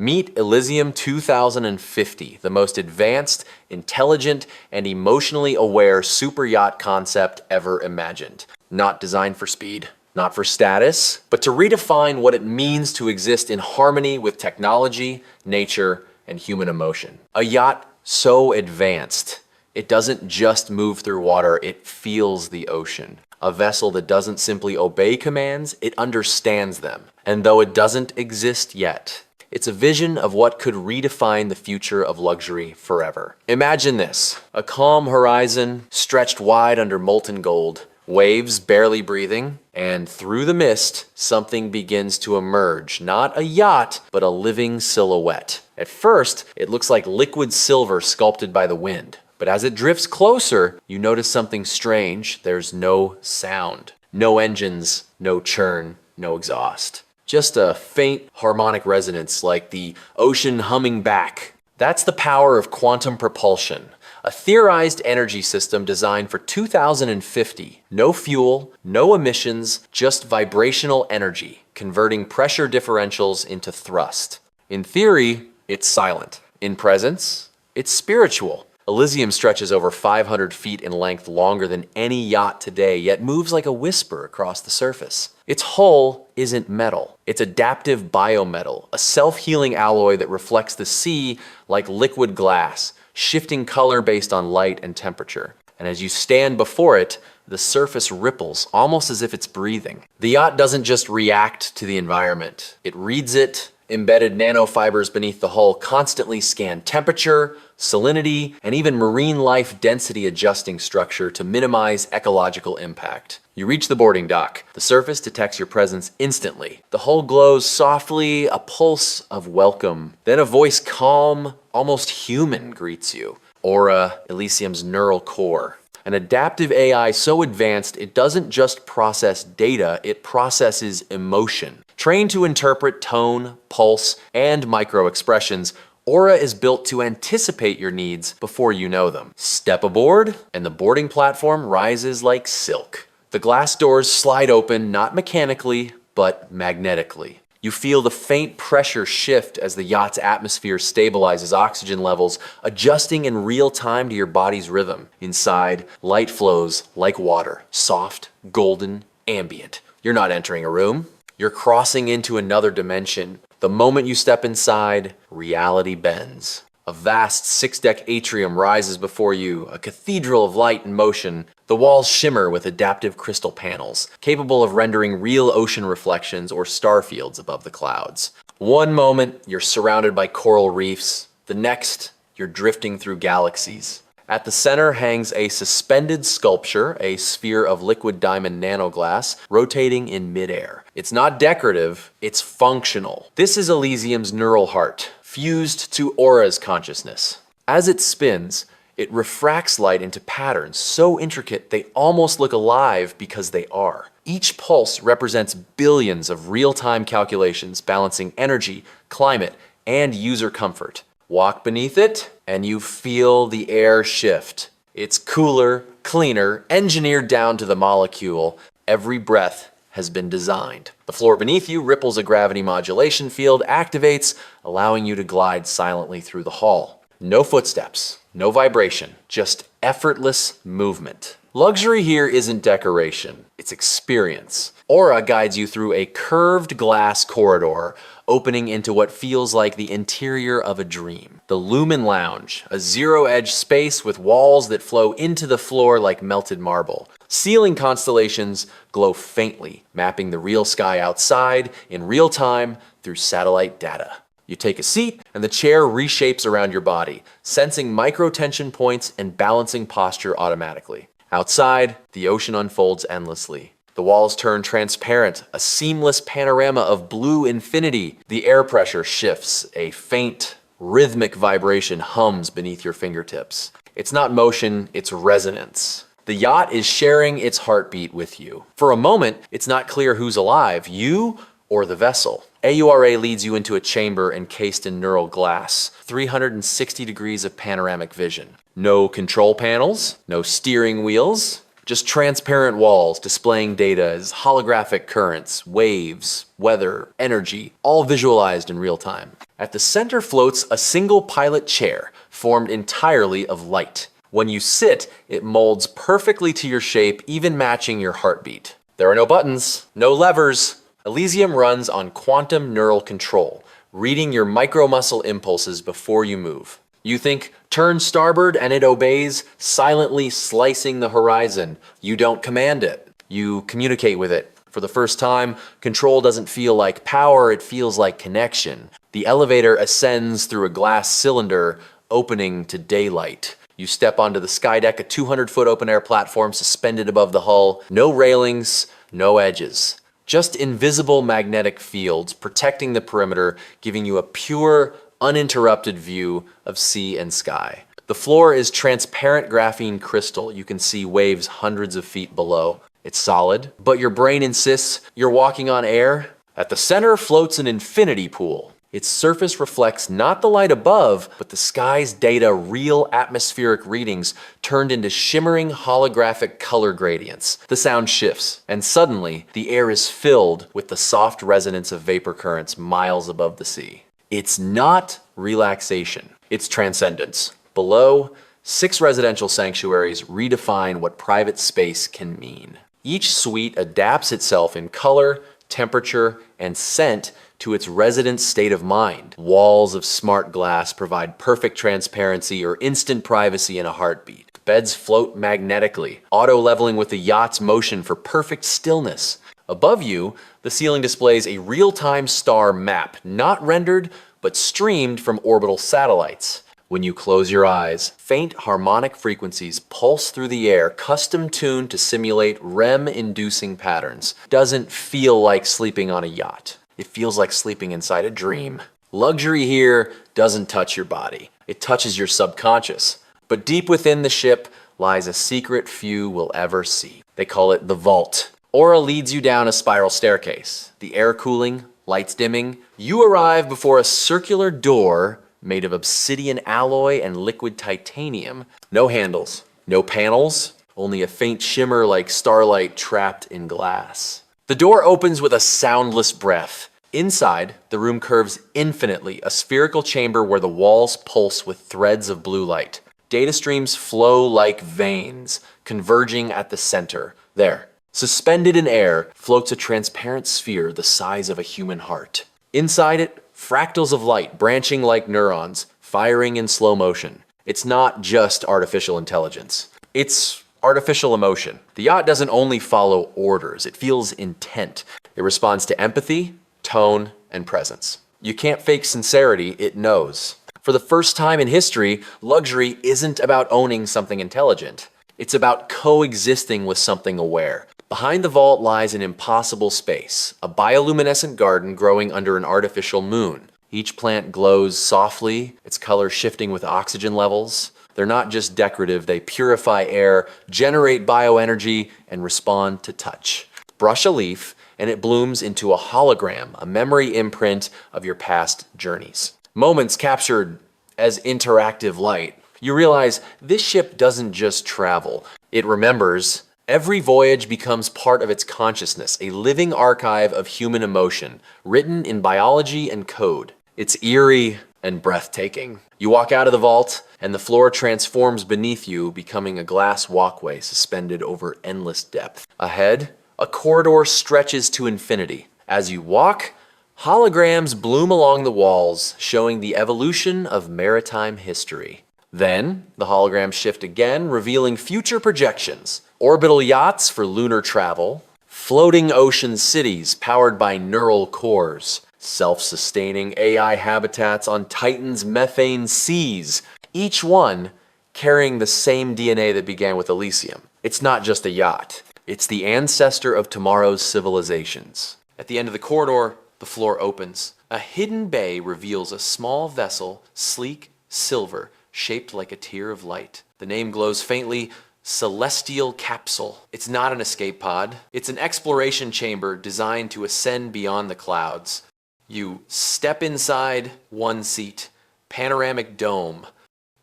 Meet Elysium 2050, the most advanced, intelligent, and emotionally aware super yacht concept ever imagined. Not designed for speed, not for status, but to redefine what it means to exist in harmony with technology, nature, and human emotion. A yacht so advanced, it doesn't just move through water, it feels the ocean. A vessel that doesn't simply obey commands, it understands them. And though it doesn't exist yet, it's a vision of what could redefine the future of luxury forever. Imagine this: a calm horizon stretched wide under molten gold, waves barely breathing, and through the mist, something begins to emerge. Not a yacht, but a living silhouette. At first, it looks like liquid silver sculpted by the wind. But as it drifts closer, you notice something strange. There's no sound. No engines, no churn, no exhaust. Just a faint harmonic resonance like the ocean humming back. That's the power of quantum propulsion, a theorized energy system designed for 2050. No fuel, no emissions, just vibrational energy, converting pressure differentials into thrust. In theory, it's silent. In presence, it's spiritual. Elysium stretches over 500 feet in length, longer than any yacht today, yet moves like a whisper across the surface. Its hull isn't metal. It's adaptive biometal, a self-healing alloy that reflects the sea like liquid glass, shifting color based on light and temperature. And as you stand before it, the surface ripples, almost as if it's breathing. The yacht doesn't just react to the environment. It reads it. Embedded nanofibers beneath the hull constantly scan temperature, salinity, and even marine life density adjusting structure to minimize ecological impact. You reach the boarding dock. The surface detects your presence instantly. The hull glows softly, a pulse of welcome. Then a voice calm, almost human, greets you. Aura, Elysium's neural core. An adaptive AI so advanced it doesn't just process data, it processes emotion. Trained to interpret tone, pulse, and micro-expressions, Aura is built to anticipate your needs before you know them. Step aboard, and the boarding platform rises like silk. The glass doors slide open, not mechanically, but magnetically. You feel the faint pressure shift as the yacht's atmosphere stabilizes oxygen levels, adjusting in real time to your body's rhythm. Inside, light flows like water, soft, golden, ambient. You're not entering a room. You're crossing into another dimension. The moment you step inside, reality bends. A vast 6-deck atrium rises before you, a cathedral of light and motion. The walls shimmer with adaptive crystal panels, capable of rendering real ocean reflections or star fields above the clouds. One moment, you're surrounded by coral reefs. The next, you're drifting through galaxies. At the center hangs a suspended sculpture, a sphere of liquid diamond nanoglass, rotating in midair. It's not decorative, it's functional. This is Elysium's neural heart, fused to Aura's consciousness. As it spins, it refracts light into patterns so intricate they almost look alive because they are. Each pulse represents billions of real-time calculations balancing energy, climate, and user comfort. Walk beneath it, and you feel the air shift. It's cooler, cleaner, engineered down to the molecule. Every breath has been designed. The floor beneath you ripples a gravity modulation field, activates, allowing you to glide silently through the hall. No footsteps, no vibration, just effortless movement. Luxury here isn't decoration, it's experience. Aura guides you through a curved glass corridor, opening into what feels like the interior of a dream. The Lumen Lounge, a zero-edge space with walls that flow into the floor like melted marble. Ceiling constellations glow faintly, mapping the real sky outside in real time through satellite data. You take a seat, and the chair reshapes around your body, sensing micro-tension points and balancing posture automatically. Outside, the ocean unfolds endlessly. The walls turn transparent, a seamless panorama of blue infinity. The air pressure shifts, a faint, rhythmic vibration hums beneath your fingertips. It's not motion, it's resonance. The yacht is sharing its heartbeat with you. For a moment, it's not clear who's alive, you or the vessel. AURA leads you into a chamber encased in neural glass, 360 degrees of panoramic vision. No control panels, no steering wheels, just transparent walls displaying data as holographic currents, waves, weather, energy, all visualized in real time. At the center floats a single pilot chair, formed entirely of light. When you sit, it molds perfectly to your shape, even matching your heartbeat. There are no buttons, no levers. Elysium runs on quantum neural control, reading your micromuscle impulses before you move. You think, turn starboard, and it obeys, silently slicing the horizon. You don't command it. You communicate with it. For the first time, control doesn't feel like power, it feels like connection. The elevator ascends through a glass cylinder, opening to daylight. You step onto the skydeck, a 200-foot open-air platform suspended above the hull. No railings, no edges. Just invisible magnetic fields protecting the perimeter, giving you a pure, uninterrupted view of sea and sky. The floor is transparent graphene crystal. You can see waves hundreds of feet below. It's solid, but your brain insists you're walking on air. At the center floats an infinity pool. Its surface reflects not the light above, but the sky's data, real atmospheric readings turned into shimmering holographic color gradients. The sound shifts, and suddenly the air is filled with the soft resonance of vapor currents miles above the sea. It's not relaxation, it's transcendence. Below, 6 residential sanctuaries redefine what private space can mean. Each suite adapts itself in color, temperature, and scent to its resident's state of mind. Walls of smart glass provide perfect transparency or instant privacy in a heartbeat. Beds float magnetically, auto-leveling with the yacht's motion for perfect stillness. Above you, the ceiling displays a real-time star map, not rendered, but streamed from orbital satellites. When you close your eyes, faint harmonic frequencies pulse through the air, custom-tuned to simulate REM-inducing patterns. Doesn't feel like sleeping on a yacht. It feels like sleeping inside a dream. Luxury here doesn't touch your body. It touches your subconscious. But deep within the ship lies a secret few will ever see. They call it the vault. Aura leads you down a spiral staircase. The air cooling, lights dimming. You arrive before a circular door made of obsidian alloy and liquid titanium. No handles, no panels, only a faint shimmer like starlight trapped in glass. The door opens with a soundless breath. Inside, the room curves infinitely, a spherical chamber where the walls pulse with threads of blue light. Data streams flow like veins, converging at the center. There, suspended in air, floats a transparent sphere the size of a human heart. Inside it, fractals of light branching like neurons, firing in slow motion. It's not just artificial intelligence. It's artificial emotion. The yacht doesn't only follow orders, it feels intent. It responds to empathy, tone, and presence. You can't fake sincerity, it knows. For the first time in history, luxury isn't about owning something intelligent. It's about coexisting with something aware. Behind the vault lies an impossible space, a bioluminescent garden growing under an artificial moon. Each plant glows softly, its color shifting with oxygen levels. They're not just decorative, they purify air, generate bioenergy, and respond to touch. Brush a leaf, and it blooms into a hologram, a memory imprint of your past journeys. Moments captured as interactive light. You realize this ship doesn't just travel, it remembers. Every voyage becomes part of its consciousness, a living archive of human emotion, written in biology and code. It's eerie and breathtaking. You walk out of the vault, and the floor transforms beneath you, becoming a glass walkway suspended over endless depth. Ahead, a corridor stretches to infinity. As you walk, holograms bloom along the walls, showing the evolution of maritime history. Then, the holograms shift again, revealing future projections. Orbital yachts for lunar travel, floating ocean cities powered by neural cores, self-sustaining AI habitats on Titan's methane seas, each one carrying the same DNA that began with Elysium. It's not just a yacht. It's the ancestor of tomorrow's civilizations. At the end of the corridor, the floor opens. A hidden bay reveals a small vessel, sleek, silver, shaped like a tear of light. The name glows faintly, Celestial Capsule. It's not an escape pod. It's an exploration chamber designed to ascend beyond the clouds. You step inside, one seat, panoramic dome.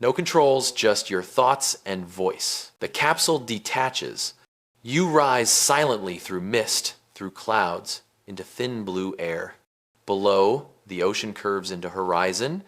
No controls, just your thoughts and voice. The capsule detaches. You rise silently through mist, through clouds, into thin blue air. Below, the ocean curves into horizon.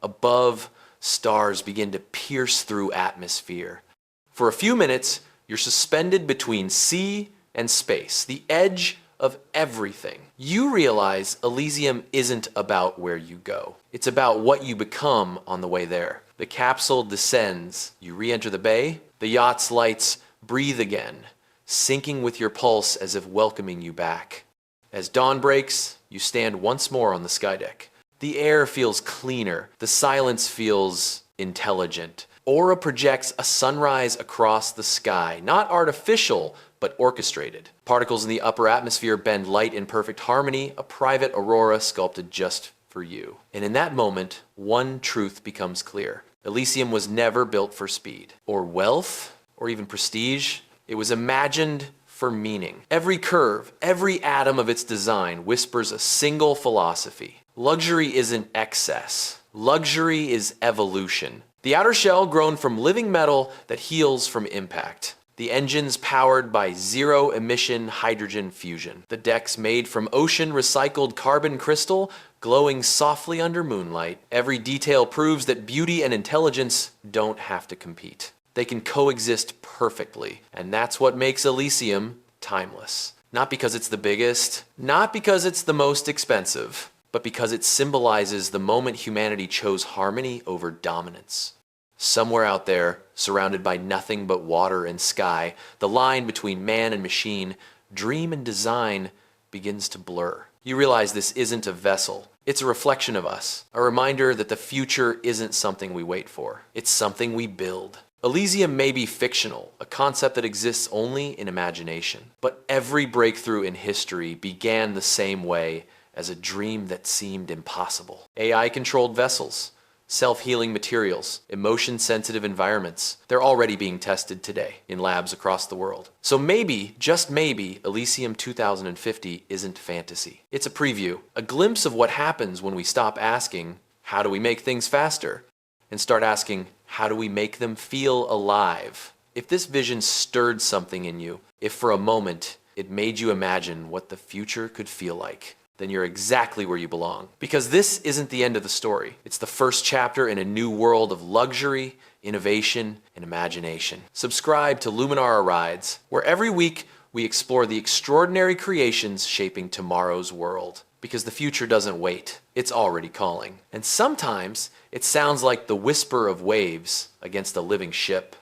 Above, stars begin to pierce through atmosphere. For a few minutes, you're suspended between sea and space, the edge of everything. You realize Elysium isn't about where you go. It's about what you become on the way there. The capsule descends. You re-enter the bay. The yacht's lights breathe again, syncing with your pulse as if welcoming you back. As dawn breaks, you stand once more on the skydeck. The air feels cleaner. The silence feels intelligent. Aura projects a sunrise across the sky, not artificial, but orchestrated. Particles in the upper atmosphere bend light in perfect harmony, a private aurora sculpted just for you. And in that moment, one truth becomes clear. Elysium was never built for speed, or wealth, or even prestige. It was imagined for meaning. Every curve, every atom of its design whispers a single philosophy. Luxury isn't excess. Luxury is evolution. The outer shell grown from living metal that heals from impact. The engines powered by zero-emission hydrogen fusion. The decks made from ocean recycled carbon crystal glowing softly under moonlight. Every detail proves that beauty and intelligence don't have to compete. They can coexist perfectly, and that's what makes Elysium timeless. Not because it's the biggest, not because it's the most expensive, but because it symbolizes the moment humanity chose harmony over dominance. Somewhere out there, surrounded by nothing but water and sky, the line between man and machine, dream and design begins to blur. You realize this isn't a vessel. It's a reflection of us, a reminder that the future isn't something we wait for. It's something we build. Elysium may be fictional, a concept that exists only in imagination. But every breakthrough in history began the same way, as a dream that seemed impossible. AI-controlled vessels, self-healing materials, emotion-sensitive environments. They're already being tested today in labs across the world. So maybe, just maybe, Elysium 2050 isn't fantasy. It's a preview, a glimpse of what happens when we stop asking, how do we make things faster? And start asking, how do we make them feel alive? If this vision stirred something in you, if for a moment it made you imagine what the future could feel like, then you're exactly where you belong. Because this isn't the end of the story. It's the first chapter in a new world of luxury, innovation, and imagination. Subscribe to Luminara Rides, where every week we explore the extraordinary creations shaping tomorrow's world. Because the future doesn't wait. It's already calling. And sometimes it sounds like the whisper of waves against a living ship.